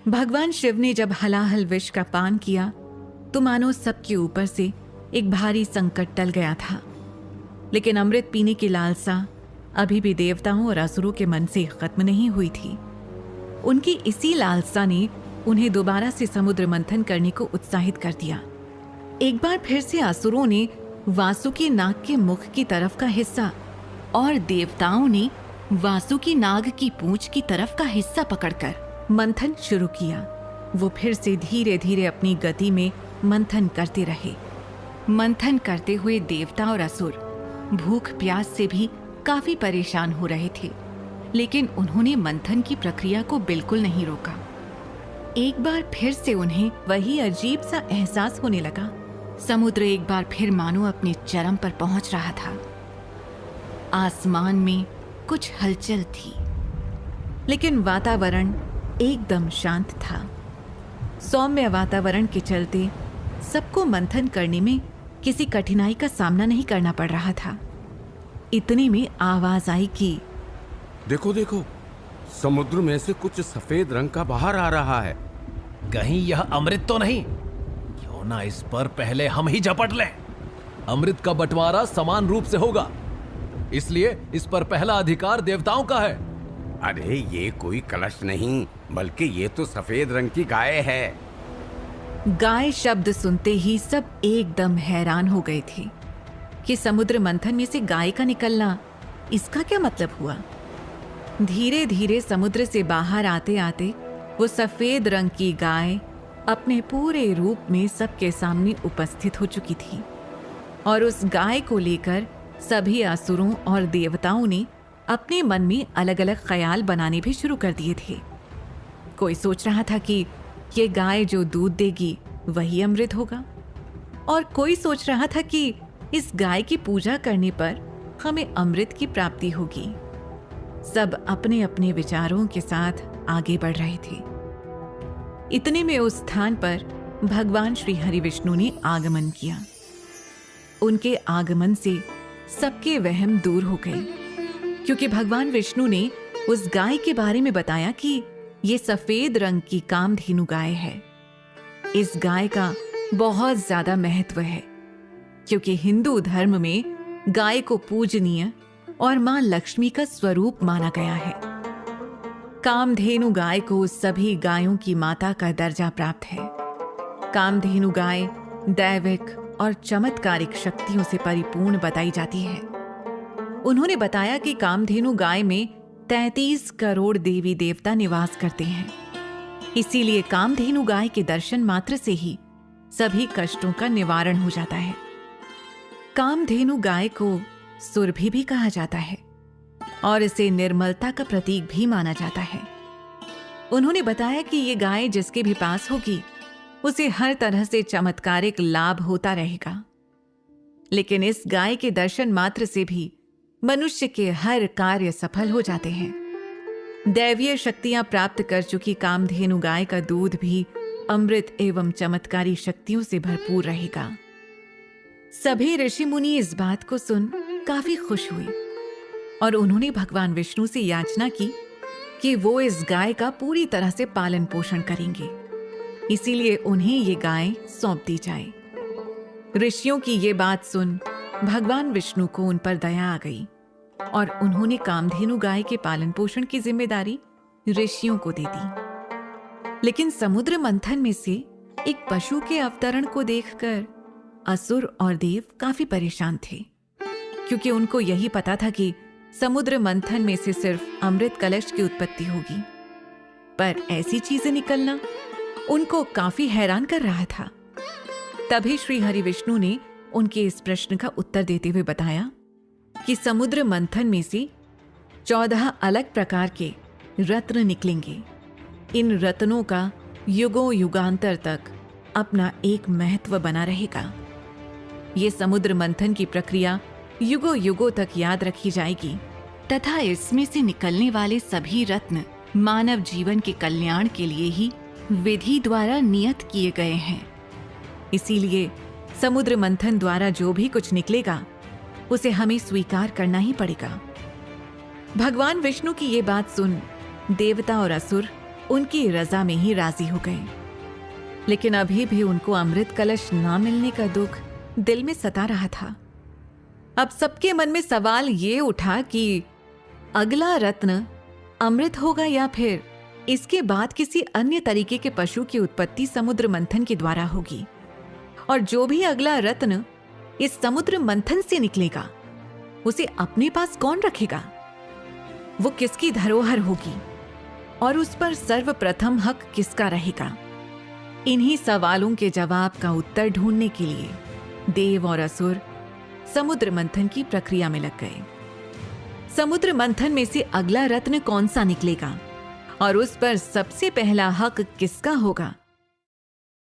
भगवान शिव ने जब हलाहल विष का पान किया तो मानो सबके ऊपर से एक भारी संकट टल गया था। लेकिन अमृत पीने की लालसा अभी भी देवताओं और असुरों के मन से खत्म नहीं हुई थी। उनकी इसी लालसा ने उन्हें दोबारा से समुद्र मंथन करने को उत्साहित कर दिया। एक बार फिर से असुरों ने वासुकी नाग के मुख की तरफ का हिस्सा और देवताओं ने वासुकी नाग की पूंछ की तरफ का हिस्सा पकड़कर मंथन शुरू किया। वो फिर से धीरे धीरे अपनी गति में मंथन करते रहे। मंथन करते हुए देवता और असुर भूख प्यास से भी काफी परेशान हो रहे थे, लेकिन उन्होंने मंथन की प्रक्रिया को बिल्कुल नहीं रोका। एक बार फिर से उन्हें वही अजीब सा एहसास होने लगा। समुद्र एक बार फिर मानो अपने चरम पर पहुंच रहा था। आसमान में कुछ हलचल थी, लेकिन वातावरण एकदम शांत था। सौम्य वातावरण के चलते सबको मंथन करने में किसी कठिनाई का सामना नहीं करना पड़ रहा था। इतने में आवाज आई कि देखो देखो, समुद्र में से कुछ सफेद रंग का बाहर आ रहा है। कहीं यह अमृत तो नहीं? क्यों ना इस पर पहले हम ही झपट लें। अमृत का बंटवारा समान रूप से होगा, इसलिए इस पर पहला अधिकार देवताओं का है। अरे ये कोई कलश नहीं, बल्कि ये तो सफेद रंग की गाय है। गाय शब्द सुनते ही सब एकदम हैरान हो गए थे कि समुद्र मंथन में से गाय का निकलना, इसका क्या मतलब हुआ। धीरे धीरे समुद्र से बाहर आते आते वो सफेद रंग की गाय अपने पूरे रूप में सबके सामने उपस्थित हो चुकी थी। और उस गाय को लेकर सभी असुरों और देवताओं ने अपने मन में अलग अलग ख्याल बनाने भी शुरू कर दिए थे। कोई सोच रहा था कि ये गाय जो दूध देगी वही अमृत होगा, और कोई सोच रहा था कि इस गाय की पूजा करने पर हमें अमृत की प्राप्ति होगी। सब अपने अपने विचारों के साथ आगे बढ़ रहे थे। इतने में उस स्थान पर भगवान श्री हरि विष्णु ने आगमन किया। उनके आगमन से सबके वहम दूर हो गए, क्योंकि भगवान विष्णु ने उस गाय के बारे में बताया कि ये सफेद रंग की कामधेनु गाय है। इस गाय का बहुत ज्यादा महत्व है, क्योंकि हिंदू धर्म में गाय को पूजनीय और मां लक्ष्मी का स्वरूप माना गया है। कामधेनु गाय को सभी गायों की माता का दर्जा प्राप्त है। कामधेनु गाय दैविक और चमत्कारिक शक्तियों से परिपूर्ण बताई जाती है। उन्होंने बताया कि कामधेनु गाय में 33 करोड़ देवी देवता निवास करते हैं। इसीलिए कामधेनु गाय के दर्शन मात्र से ही सभी कष्टों का निवारण हो जाता है। कामधेनु गाय को सुरभि भी कहा जाता है और इसे निर्मलता का प्रतीक भी माना जाता है। उन्होंने बताया कि ये गाय जिसके भी पास होगी उसे हर तरह से चमत्कारिक लाभ होता रहेगा, लेकिन इस गाय के दर्शन मात्र से भी मनुष्य के हर कार्य सफल हो जाते हैं। दैवीय शक्तियां प्राप्त कर चुकी कामधेनु गाय का दूध भी अमृत एवं चमत्कारी शक्तियों से भरपूर रहेगा। सभी ऋषि मुनि इस बात को सुन काफी खुश हुए और उन्होंने भगवान विष्णु से याचना की कि वो इस गाय का पूरी तरह से पालन पोषण करेंगे, इसीलिए उन्हें ये गाय सौंप दी जाए। ऋषियों की ये बात सुन भगवान विष्णु को उन पर दया आ गई और उन्होंने कामधेनु गाय के पालन पोषण की जिम्मेदारी ऋषियों को दे दी। लेकिन समुद्र मंथन में से एक पशु के अवतरण को देखकर असुर और देव काफी परेशान थे, क्योंकि उनको यही पता था कि समुद्र मंथन में से सिर्फ अमृत कलश की उत्पत्ति होगी, पर ऐसी चीजें निकलना उनको काफी हैरान कर रहा था। तभी श्री हरि विष्णु ने उनके इस प्रश्न का उत्तर देते हुए बताया कि समुद्र मंथन में से 14 अलग प्रकार के रत्न निकलेंगे। इन रत्नों का युगों युगांतर तक अपना एक महत्व बना रहेगा। ये समुद्र मंथन की प्रक्रिया युगों युगों तक याद रखी जाएगी तथा इसमें से निकलने वाले सभी रत्न मानव जीवन के कल्याण के लिए ही विधि द्वारा नियत किए गए हैं। इसीलिए समुद्र मंथन द्वारा जो भी कुछ निकलेगा उसे हमें स्वीकार करना ही पड़ेगा। भगवान विष्णु की ये बात सुन देवता और असुर उनकी रजा में ही राजी हो गए। लेकिन अभी भी उनको अमृत कलश ना मिलने का दुख दिल में सता रहा था। अब सबके मन में सवाल ये उठा कि अगला रत्न अमृत होगा या फिर इसके बाद किसी अन्य तरीके के पशु की उत्पत्ति समुद्र मंथन के द्वारा होगी। और जो भी अगला रत्न इस समुद्र मंथन से निकलेगा उसे अपने पास कौन रखेगा? वो किसकी धरोहर होगी और उस पर सर्वप्रथम हक किसका रहेगा? इन्हीं सवालों के जवाब का उत्तर ढूंढने के लिए देव और असुर समुद्र मंथन की प्रक्रिया में लग गए। समुद्र मंथन में से अगला रत्न कौन सा निकलेगा और उस पर सबसे पहला हक किसका होगा,